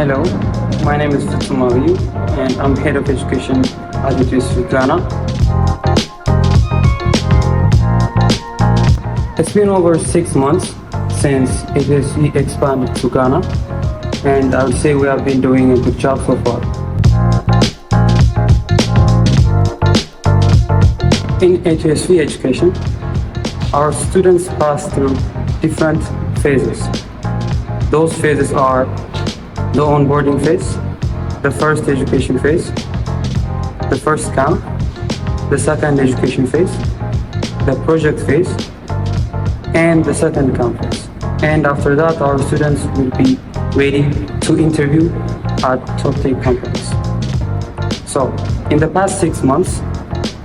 Hello, my name is Fitsum Abyu and I'm Head of Education at A2SV Ghana. It's been over 6 months since A2SV expanded to Ghana, and I would say we have been doing a good job so far. In A2SV Education, our students pass through different phases. Those phases are the onboarding phase, the first education phase, the first camp, the second education phase, the project phase, and the second camp phase. And after that, our students will be ready to interview at top tech companies. So, in the past 6 months,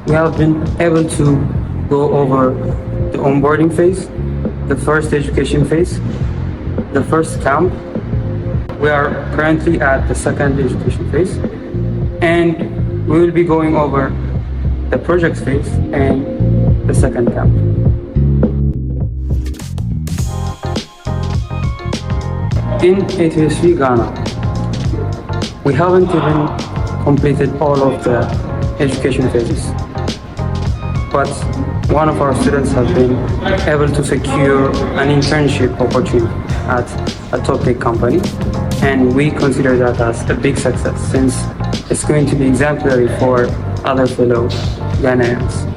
we have been able to go over the onboarding phase, the first education phase, the first camp. We are currently at the second education phase, and we will be going over the project phase and the second camp. In A2SV Ghana, we haven't even completed all of the education phases, but one of our students has been able to secure an internship opportunity at a top tech company, and we consider that as a big success since it's going to be exemplary for other fellow Ghanaians.